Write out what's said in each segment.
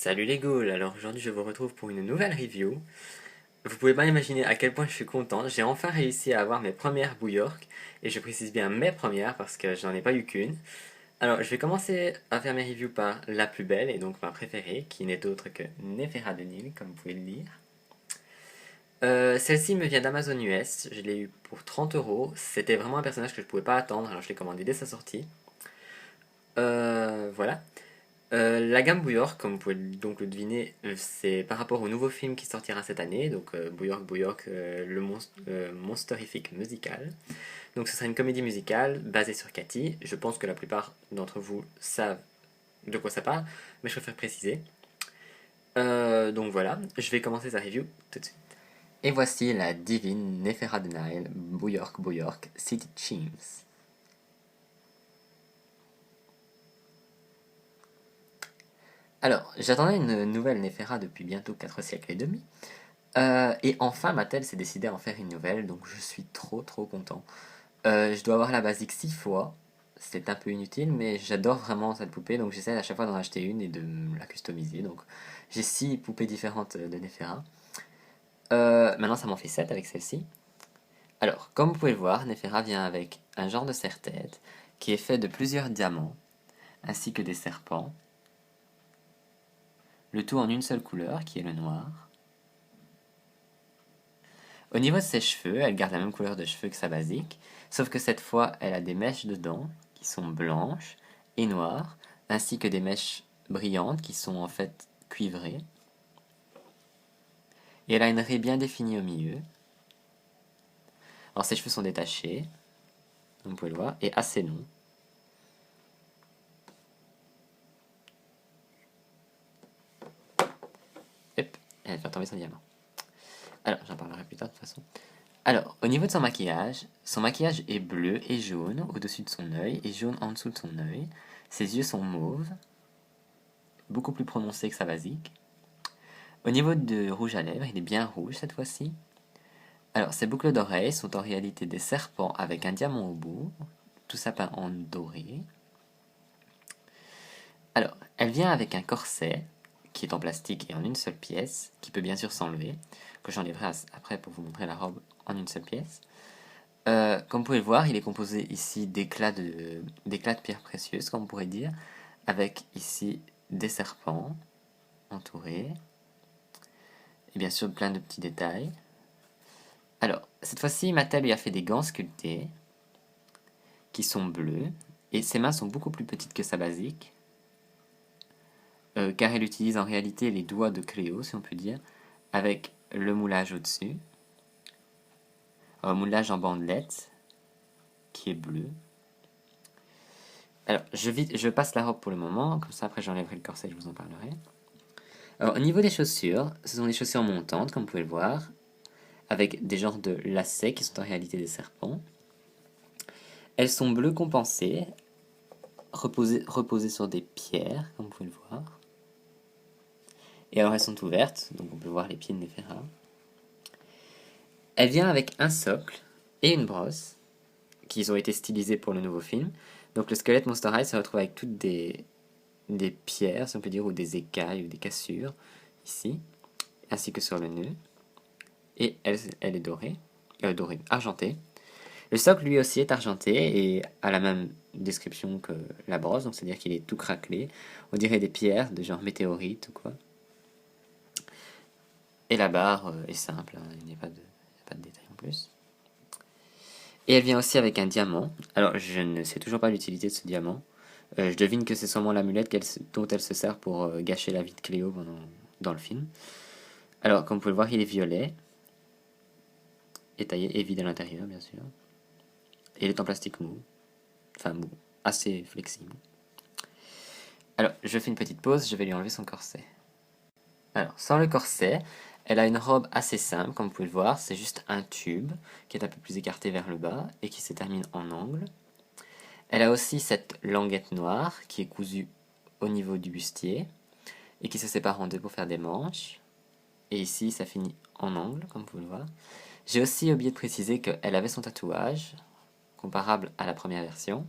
Salut les ghouls, alors aujourd'hui je vous retrouve pour une nouvelle review. Vous pouvez pas imaginer à quel point je suis content, j'ai enfin réussi à avoir mes premières Bouillork, et je précise bien mes premières parce que j'en ai pas eu qu'une. Alors je vais commencer à faire mes reviews par la plus belle, et donc ma préférée, qui n'est autre que Nefera de Nil, comme vous pouvez le lire. Celle-ci me vient d'Amazon US, je l'ai eu pour 30 €, c'était vraiment un personnage que je pouvais pas attendre, alors je l'ai commandé dès sa sortie. Voilà. La gamme Bouillork, comme vous pouvez donc le deviner, c'est par rapport au nouveau film qui sortira cette année, donc Bouillork, le monsterifique musical. Donc ce sera une comédie musicale basée sur Cathy. Je pense que la plupart d'entre vous savent de quoi ça parle, mais je préfère préciser. Donc voilà, je vais commencer sa review tout de suite. Et voici la divine Nefera de Nile, Bouillork, City Chimes. Alors, j'attendais une nouvelle Nefera depuis bientôt 4 siècles et demi. Et enfin, Mattel s'est décidé à en faire une nouvelle, donc je suis trop content. Je dois avoir la basique 6 fois, c'est un peu inutile, mais j'adore vraiment cette poupée, donc j'essaie à chaque fois d'en acheter une et de la customiser. Donc j'ai 6 poupées différentes de Nefera. Maintenant, ça m'en fait 7 avec celle-ci. Alors, comme vous pouvez le voir, Nefera vient avec un genre de serre-tête qui est fait de plusieurs diamants, ainsi que des serpents, le tout en une seule couleur, qui est le noir. Au niveau de ses cheveux, elle garde la même couleur de cheveux que sa basique, sauf que cette fois, elle a des mèches dedans, qui sont blanches et noires, ainsi que des mèches brillantes, qui sont en fait cuivrées. Et elle a une raie bien définie au milieu. Alors ses cheveux sont détachés, comme vous pouvez le voir, et assez longs. Hop, elle va faire tomber son diamant. Alors, j'en parlerai plus tard de toute façon. Alors, au niveau de son maquillage est bleu et jaune au-dessus de son œil et jaune en dessous de son œil. Ses yeux sont mauves, beaucoup plus prononcés que sa basique. Au niveau de rouge à lèvres, il est bien rouge cette fois-ci. Alors, ses boucles d'oreilles sont en réalité des serpents avec un diamant au bout, tout ça peint en doré. Alors, elle vient avec un corset qui est en plastique et en une seule pièce, qui peut bien sûr s'enlever, que j'enlèverai après pour vous montrer la robe en une seule pièce. Comme vous pouvez le voir, il est composé ici d'éclats de pierres précieuses, comme on pourrait dire, avec ici des serpents entourés, et bien sûr plein de petits détails. Alors, cette fois-ci, Mattel lui a fait des gants sculptés, qui sont bleus, et ses mains sont beaucoup plus petites que sa basique, car elle utilise en réalité les doigts de Cléo, si on peut dire, avec le moulage au-dessus, un moulage en bandelette, qui est bleu. Alors, je passe la robe pour le moment, comme ça après j'enlèverai le corset, je vous en parlerai. Alors, au niveau des chaussures, ce sont des chaussures montantes, comme vous pouvez le voir, avec des genres de lacets qui sont en réalité des serpents. Elles sont bleues compensées, reposées sur des pierres, comme vous pouvez le voir. Et alors elles sont ouvertes, donc on peut voir les pieds de Nefera. Elle vient avec un socle et une brosse, qui ont été stylisés pour le nouveau film. Donc le squelette Monster High se retrouve avec toutes des pierres, si on peut dire, ou des écailles, ou des cassures, ici, ainsi que sur le nœud. Et elle est argentée. Le socle lui aussi est argenté et a la même description que la brosse, donc c'est-à-dire qu'il est tout craquelé. On dirait des pierres de genre météorite ou quoi. Et la barre est simple, hein, il n'y a pas de détails en plus. Et elle vient aussi avec un diamant. Alors je ne sais toujours pas l'utilité de ce diamant. Je devine que c'est sûrement l'amulette dont elle se sert pour gâcher la vie de Cléo dans le film. Alors comme vous pouvez le voir, il est violet. Étaillé et vide à l'intérieur, bien sûr. Et il est en plastique mou. Enfin mou, assez flexible. Alors, je fais une petite pause, je vais lui enlever son corset. Alors, sans le corset, elle a une robe assez simple, comme vous pouvez le voir. C'est juste un tube qui est un peu plus écarté vers le bas et qui se termine en angle. Elle a aussi cette languette noire qui est cousue au niveau du bustier et qui se sépare en deux pour faire des manches. Et ici, ça finit en angle, comme vous pouvez le voir. J'ai aussi oublié de préciser qu'elle avait son tatouage, comparable à la première version.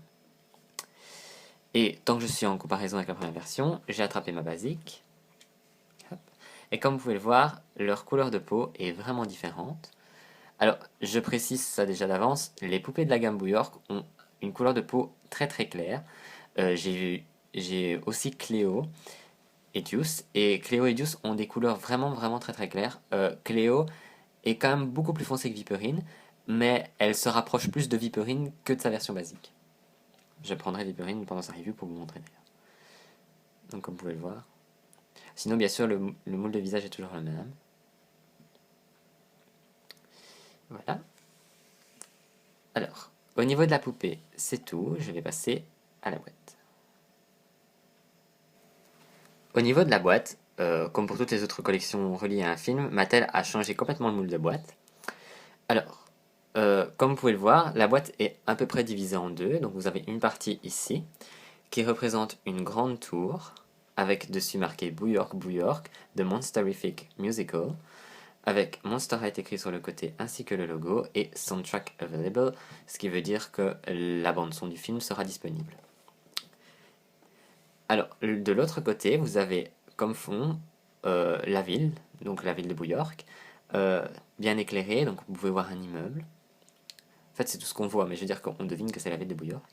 Et tant que je suis en comparaison avec la première version, j'ai attrapé ma basique. Et comme vous pouvez le voir, leur couleur de peau est vraiment différente. Alors, je précise ça déjà d'avance, les poupées de la gamme Bouillark ont une couleur de peau très très claire. J'ai aussi Cléo et Deuce, et Cléo et Deuce ont des couleurs vraiment vraiment très très claires. Cléo est quand même beaucoup plus foncée que Viperine, mais elle se rapproche plus de Viperine que de sa version basique. Je prendrai Viperine pendant sa review pour vous montrer d'ailleurs. Donc comme vous pouvez le voir. Sinon bien sûr le moule de visage est toujours le même. Voilà. Alors, au niveau de la poupée, c'est tout. Je vais passer à la boîte. Au niveau de la boîte, comme pour toutes les autres collections reliées à un film, Mattel a changé complètement le moule de boîte. Alors, comme vous pouvez le voir, la boîte est à peu près divisée en deux. Donc vous avez une partie ici, qui représente une grande tour, avec dessus marqué Bouillark Bouillark, The Monsterific Musical, avec Monster High écrit sur le côté ainsi que le logo, et Soundtrack Available, ce qui veut dire que la bande-son du film sera disponible. Alors, de l'autre côté, vous avez comme fond la ville, donc la ville de Bouillark, bien éclairée, donc vous pouvez voir un immeuble. En fait, c'est tout ce qu'on voit, mais je veux dire qu'on devine que c'est la ville de Bouillark.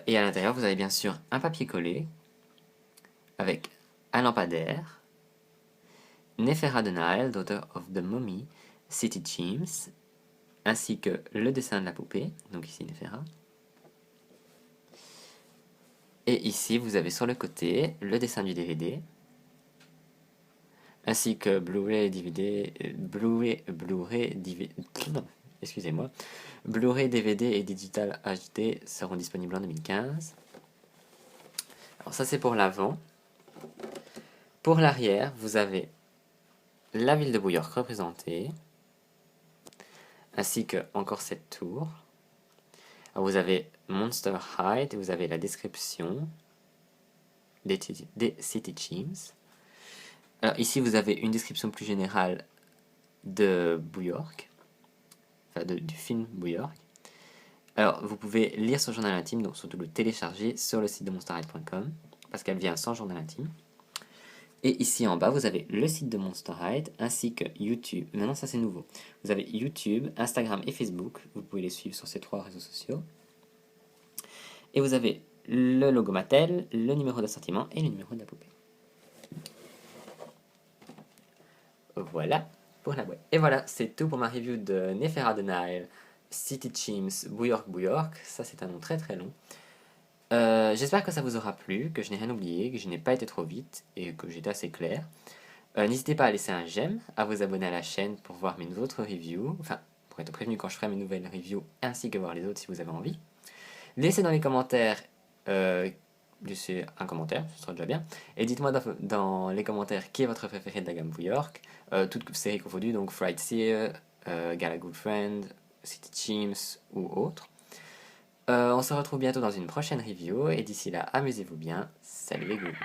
Et à l'intérieur, vous avez bien sûr un papier collé avec un lampadaire, Nephera Denial, Daughter of the Mummy, City Chimes, ainsi que le dessin de la poupée, donc ici Nephera. Et ici, vous avez sur le côté le dessin du DVD, ainsi que Blu-ray DVD, excusez-moi, Blu-ray DVD et Digital HD seront disponibles en 2015. Alors ça c'est pour l'avant. Pour l'arrière, vous avez la ville de Bouillark représentée, ainsi que encore cette tour. Alors vous avez Monster High, vous avez la description des City Chimes. Alors ici vous avez une description plus générale de Bouillark, enfin du film Bouillark. Alors vous pouvez lire son journal intime, donc surtout le télécharger sur le site de monsterhide.com, parce qu'elle vient sans journal intime. Et ici en bas, vous avez le site de Monster Hide, ainsi que YouTube. Maintenant, ça c'est nouveau. Vous avez YouTube, Instagram et Facebook. Vous pouvez les suivre sur ces 3 réseaux sociaux. Et vous avez le logo Mattel, le numéro d'assortiment et le numéro de la poupée. Voilà pour la boîte. Et voilà, c'est tout pour ma review de Nephera Denial, City Chimes, Bouillark Bouillark. Ça c'est un nom très très long. J'espère que ça vous aura plu, que je n'ai rien oublié, que je n'ai pas été trop vite et que j'étais assez clair. N'hésitez pas à laisser un j'aime, à vous abonner à la chaîne pour voir mes autres reviews, enfin pour être prévenu quand je ferai mes nouvelles reviews, ainsi que voir les autres si vous avez envie. Laissez dans les commentaires, laissez un commentaire, ce sera déjà bien, et dites-moi dans les commentaires qui est votre préféré de la gamme Bouillark, toutes séries confondues, donc Fright Seer, Gala Good Friend, City Chimes ou autres. On se retrouve bientôt dans une prochaine review, et d'ici là, amusez-vous bien, salut les goûts.